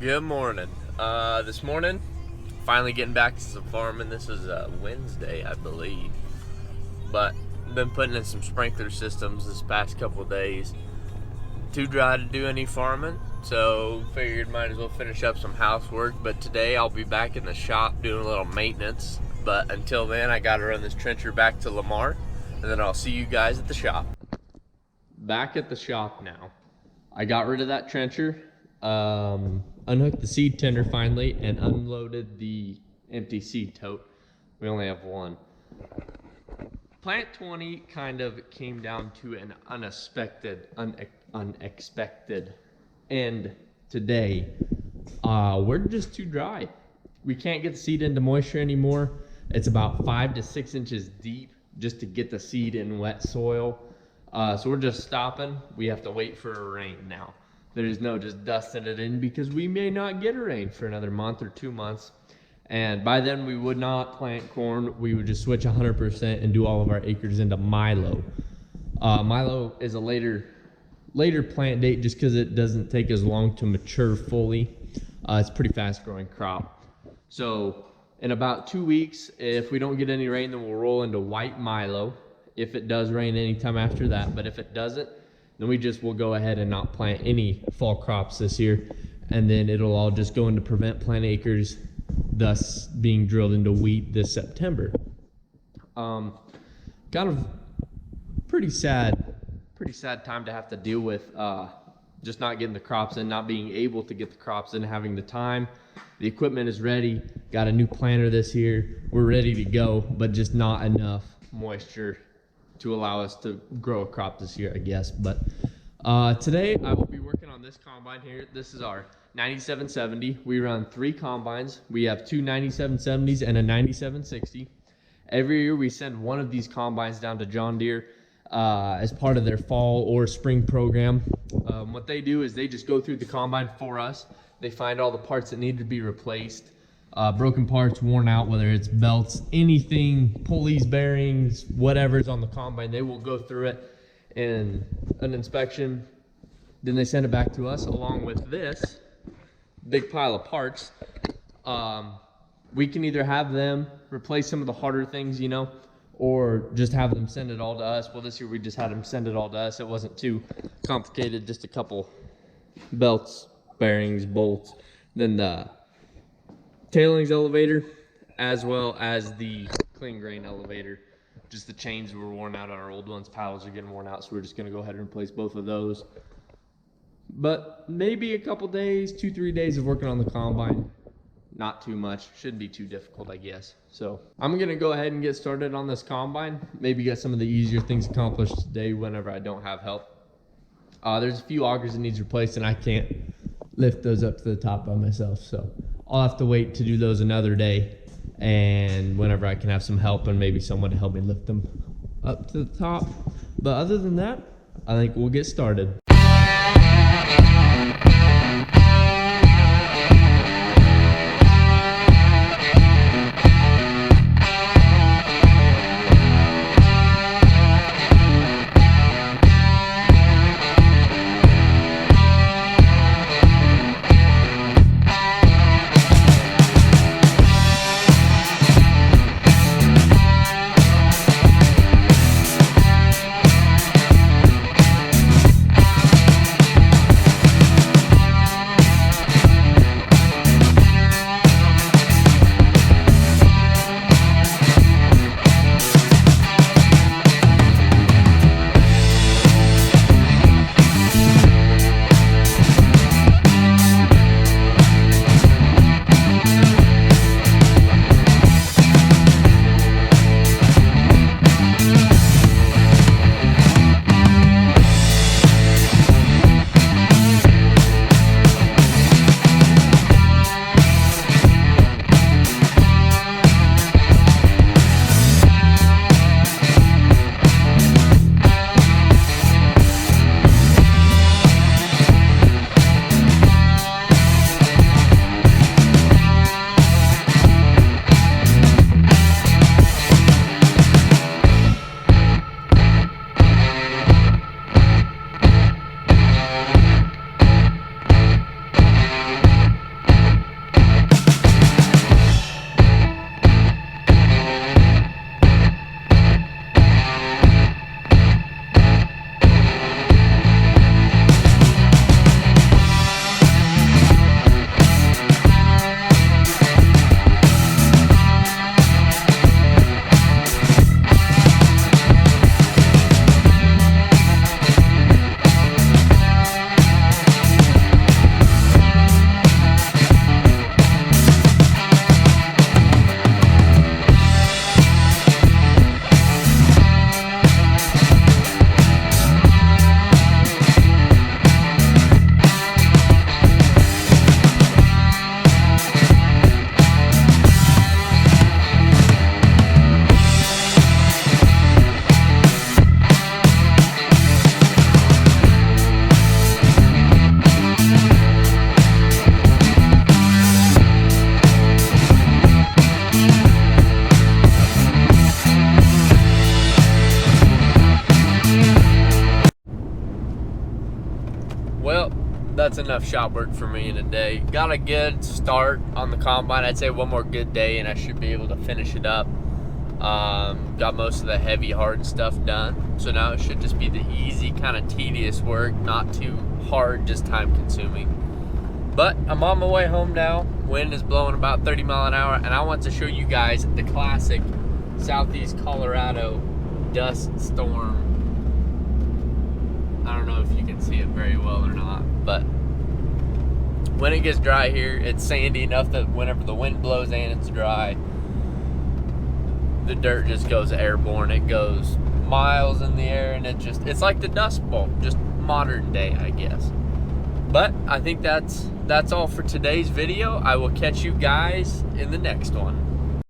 Good morning. This morning, finally getting back to some farming. This is Wednesday, I believe. But been putting in some sprinkler systems this past couple days. Too dry to do any farming, so figured might as well finish up some housework. But today I'll be back in the shop doing a little maintenance. But until then, I gotta run this trencher back to Lamar, and then I'll see you guys at the shop. Back at the shop now. I got rid of that trencher. Unhooked the seed tender finally and unloaded the empty seed tote. We only have one. Plant 20 kind of came down to an unexpected end today. We're just too dry. We can't get the seed into moisture anymore. It's about 5 to 6 inches deep just to get the seed in wet soil. So we're just stopping. We have to wait for a rain now. There's no just dusting it in because we may not get a rain for another month or 2 months. And by then we would not plant corn. We would just switch 100% and do all of our acres into Milo. Milo is a later plant date just because it doesn't take as long to mature fully. It's a pretty fast growing crop. So in about 2 weeks, if we don't get any rain, then we'll roll into white Milo. If it does rain anytime after that, but if it doesn't, then we just will go ahead and not plant any fall crops this year, and then it'll all just go into prevent plant acres, thus being drilled into wheat this September. Kind of pretty sad time to have to deal with just not getting the crops in, not being able to get the crops in, having the time. The equipment is ready, got a new planter this year, we're ready to go, but just not enough moisture to allow us to grow a crop this year, I guess. But today I will be working on this combine here. This is our 9770. We run 3 combines. We have 2 9770s and a 9760. Every year we send one of these combines down to John Deere as part of their fall or spring program. What they do is they just go through the combine for us. They find all the parts that need to be replaced. Broken parts, worn out, whether it's belts, anything, pulleys, bearings, whatever's on the combine, they will go through it in an inspection. Then they send it back to us along with this big pile of parts. We can either have them replace some of the harder things, or just have them send it all to us. Well, this year we just had them send it all to us. It wasn't too complicated, just a couple belts, bearings, bolts, then the tailings elevator, as well as the clean grain elevator. Just the chains were worn out on our old ones. Paddles are getting worn out, so we're just going to go ahead and replace both of those. But maybe a couple days, 2-3 days of working on the combine. Not too much. Shouldn't be too difficult, I guess. So I'm going to go ahead and get started on this combine. Maybe get some of the easier things accomplished today whenever I don't have help. There's a few augers that needs replaced, and I can't lift those up to the top by myself, so I'll have to wait to do those another day, and whenever I can have some help and maybe someone to help me lift them up to the top. But other than that, I think we'll get started. that's enough shop work for me in a day. Got a good start on the combine. I'd say one more good day and I should be able to finish it up. Got most of the heavy, hard stuff done. So now it should just be the easy, kind of tedious work, not too hard, just time consuming. But I'm on my way home now. Wind is blowing about 30 miles an hour, and I want to show you guys the classic Southeast Colorado dust storm. I don't know if you can see it very well or not, but when it gets dry here, it's sandy enough that whenever the wind blows and it's dry, the dirt just goes airborne. It goes miles in the air, and it's like the Dust Bowl, just modern day, I guess. But I think that's all for today's video. I will catch you guys in the next one.